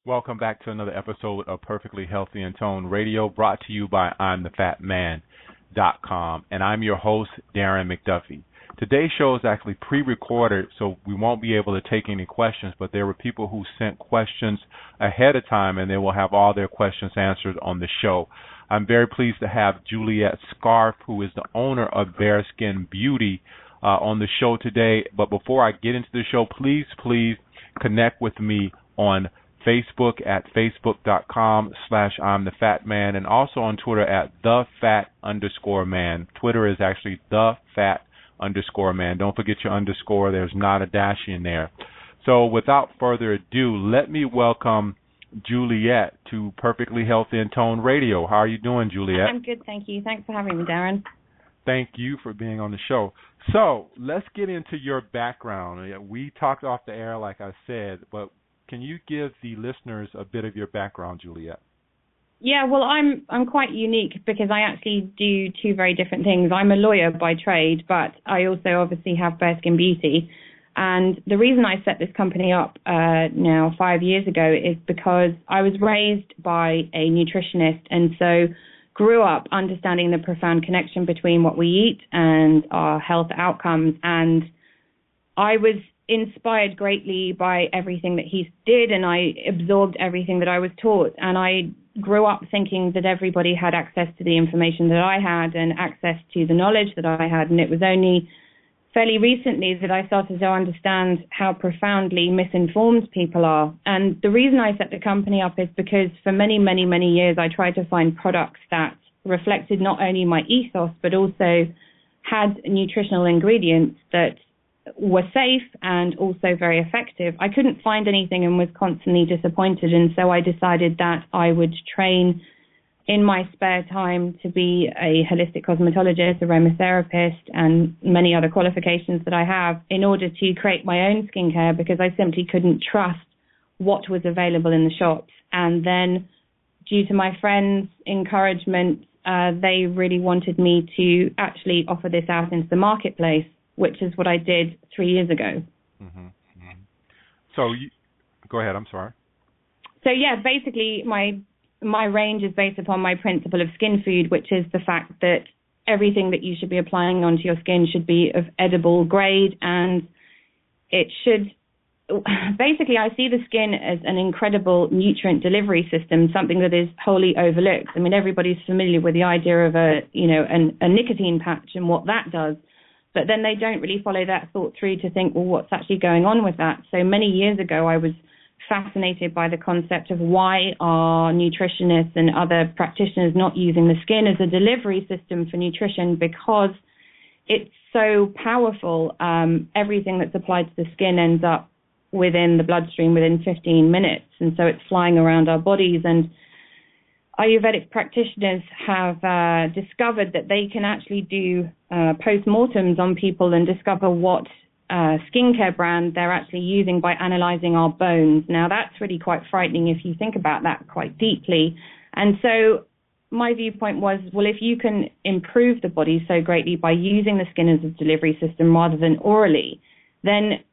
Welcome back to another episode of Perfectly Healthy and Toned Radio, brought to you by I'mTheFatMan.com. And I'm your host, Darren McDuffie. Today's show is actually pre-recorded, so we won't be able to take any questions, but there were people who sent questions ahead of time, and they will have all their questions answered on the show. I'm very pleased to have Juliette Scarfe, who is the owner of Bareskin Beauty, on the show today. But before I get into the show, please connect with me on Facebook at facebook.com/I'mTheFatMan, and also on Twitter at @TheFat_man. Twitter is actually @TheFat_man. Don't forget your underscore. There's not a dash in there. So without further ado, let me welcome Juliette to Perfectly Healthy and Toned Radio. How are you doing, Juliette? I'm good, thank you. Thanks for having me, Darren. Thank you for being on the show. So let's get into your background. We talked off the air, like I said, but can you give the listeners a bit of your background, Juliette? Yeah, well, I'm quite unique because I actually do two very different things. I'm a lawyer by trade, but I also obviously have Bareskin Beauty. And the reason I set this company up now 5 years ago is because I was raised by a nutritionist, and so grew up understanding the profound connection between what we eat and our health outcomes. And I was inspired greatly by everything that he did, and I absorbed everything that I was taught. And I grew up thinking that everybody had access to the information that I had and access to the knowledge that I had. And it was only fairly recently that I started to understand how profoundly misinformed people are. And the reason I set the company up is because for many, many, many years, I tried to find products that reflected not only my ethos, but also had nutritional ingredients that were safe and also very effective. I couldn't find anything and was constantly disappointed, and so I decided that I would train in my spare time to be a holistic cosmetologist, aromatherapist, and many other qualifications that I have in order to create my own skincare, because I simply couldn't trust what was available in the shops. And then due to my friends' encouragement, they really wanted me to actually offer this out into the marketplace, which is what I did 3 years ago. Mm-hmm. Mm-hmm. So go ahead, I'm sorry. So yeah, basically my range is based upon my principle of skin food, which is the fact that everything that you should be applying onto your skin should be of edible grade, and it should basically, I see the skin as an incredible nutrient delivery system, something that is wholly overlooked. I mean, everybody's familiar with the idea of a nicotine patch and what that does, but then they don't really follow that thought through to think, well, what's actually going on with that? So many years ago, I was fascinated by the concept of why are nutritionists and other practitioners not using the skin as a delivery system for nutrition, because it's so powerful. Everything that's applied to the skin ends up within the bloodstream within 15 minutes, and so it's flying around our bodies. And Ayurvedic practitioners have discovered that they can actually do post-mortems on people and discover what skincare brand they're actually using by analyzing our bones. Now, that's really quite frightening if you think about that quite deeply. And so my viewpoint was, well, if you can improve the body so greatly by using the skin as a delivery system rather than orally, then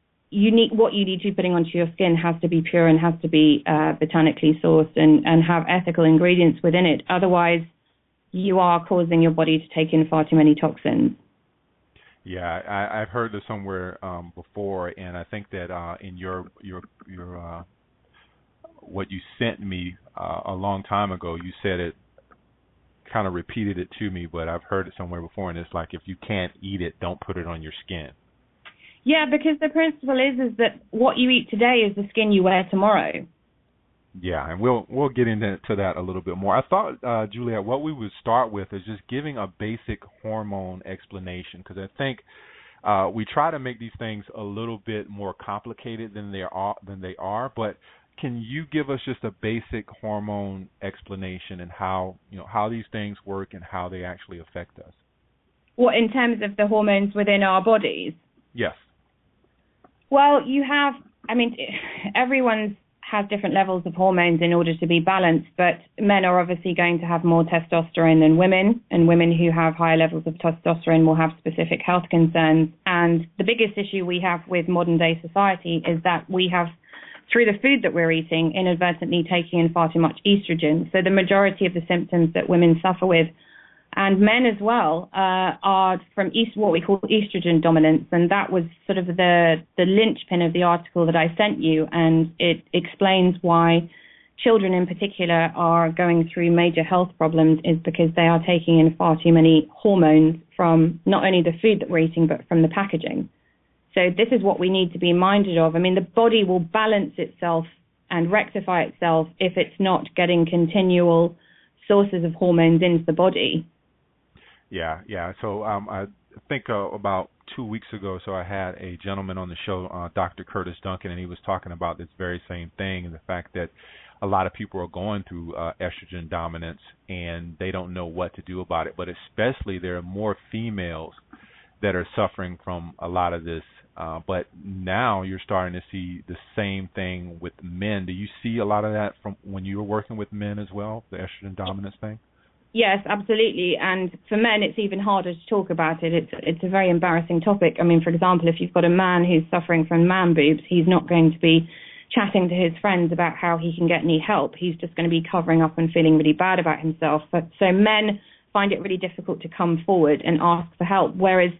what you need to be putting onto your skin has to be pure and has to be botanically sourced and have ethical ingredients within it. Otherwise, you are causing your body to take in far too many toxins. Yeah, I've heard this somewhere before, and I think that in your what you sent me a long time ago, you said it, kind of repeated it to me, but I've heard it somewhere before, and it's like, if you can't eat it, don't put it on your skin. Yeah, because the principle is that what you eat today is the skin you wear tomorrow. Yeah, and we'll get into that a little bit more. I thought, Juliette, what we would start with is just giving a basic hormone explanation, because I think we try to make these things a little bit more complicated than they are. But can you give us just a basic hormone explanation and how these things work and how they actually affect us? Well, in terms of the hormones within our bodies? Yes. Well, everyone's has different levels of hormones in order to be balanced, but men are obviously going to have more testosterone than women, and women who have higher levels of testosterone will have specific health concerns. And the biggest issue we have with modern day society is that we have through the food that we're eating, inadvertently taking in far too much estrogen. So the majority of the symptoms that women suffer with, and men as well, are from what we call estrogen dominance. And that was sort of the linchpin of the article that I sent you. And it explains why children in particular are going through major health problems is because they are taking in far too many hormones from not only the food that we're eating, but from the packaging. So this is what we need to be minded of. I mean, the body will balance itself and rectify itself if it's not getting continual sources of hormones into the body. Yeah. So I think about 2 weeks ago, so I had a gentleman on the show, Dr. Curtis Duncan, and he was talking about this very same thing, and the fact that a lot of people are going through estrogen dominance and they don't know what to do about it. But especially there are more females that are suffering from a lot of this. But now you're starting to see the same thing with men. Do you see a lot of that from when you were working with men as well, the estrogen dominance thing? Yes, absolutely. And for men, it's even harder to talk about it. It's a very embarrassing topic. I mean, for example, if you've got a man who's suffering from man boobs, he's not going to be chatting to his friends about how he can get any help. He's just going to be covering up and feeling really bad about himself. So men find it really difficult to come forward and ask for help, whereas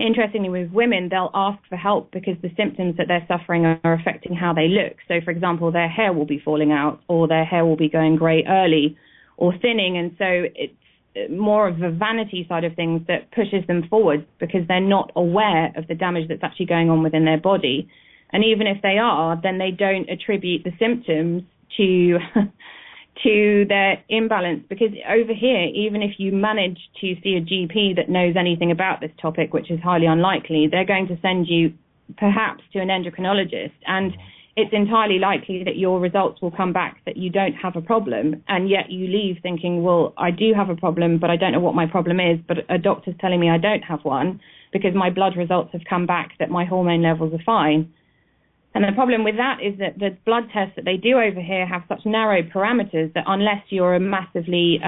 interestingly, with women, they'll ask for help because the symptoms that they're suffering are affecting how they look. So, for example, their hair will be falling out, or their hair will be going grey early, or thinning. And so it's more of a vanity side of things that pushes them forward because they're not aware of the damage that's actually going on within their body. And even if they are, then they don't attribute the symptoms to their imbalance, because over here, even if you manage to see a GP that knows anything about this topic, which is highly unlikely, they're going to send you perhaps to an endocrinologist, and it's entirely likely that your results will come back that you don't have a problem, and yet you leave thinking, well, I do have a problem, but I don't know what my problem is, but a doctor's telling me I don't have one because my blood results have come back that my hormone levels are fine. And the problem with that is that the blood tests that they do over here have such narrow parameters that unless you're a massively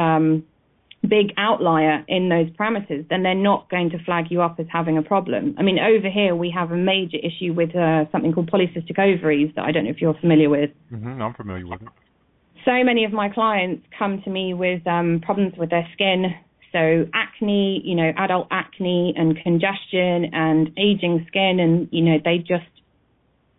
big outlier in those parameters, then they're not going to flag you up as having a problem. I mean, over here we have a major issue with something called polycystic ovaries that I don't know if you're familiar with. Mm-hmm, I'm familiar with it. So many of my clients come to me with problems with their skin. So acne, adult acne and congestion and aging skin, and,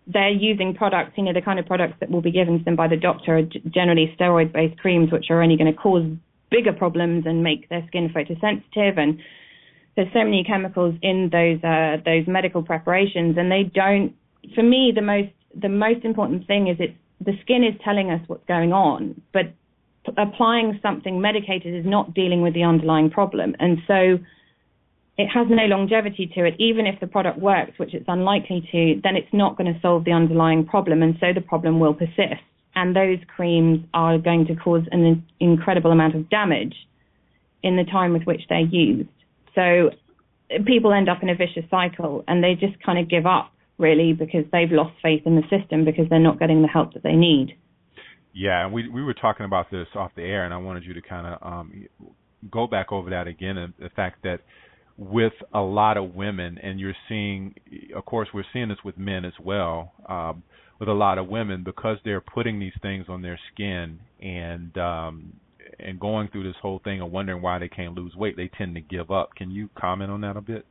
they're using products, the kind of products that will be given to them by the doctor are generally steroid-based creams, which are only going to cause bigger problems and make their skin photosensitive. And there's so many chemicals in those medical preparations, and they don't. For me, the most important thing is the skin is telling us what's going on, but applying something medicated is not dealing with the underlying problem, and so it has no longevity to it. Even if the product works, which it's unlikely to, then it's not going to solve the underlying problem, and so the problem will persist. And those creams are going to cause an incredible amount of damage in the time with which they're used. So people end up in a vicious cycle, and they just kind of give up, really, because they've lost faith in the system because they're not getting the help that they need. Yeah, and we were talking about this off the air, and I wanted you to kind of go back over that again, and the fact that with a lot of women, and you're seeing, of course, we're seeing this with men as well, with a lot of women, because they're putting these things on their skin and going through this whole thing and wondering why they can't lose weight, they tend to give up. Can you comment on that a bit?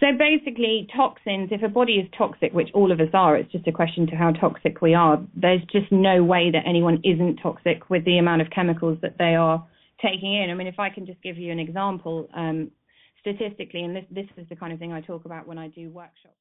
So basically, toxins, if a body is toxic, which all of us are, it's just a question to how toxic we are. There's just no way that anyone isn't toxic with the amount of chemicals that they are taking in. I mean, if I can just give you an example, statistically, and this is the kind of thing I talk about when I do workshops.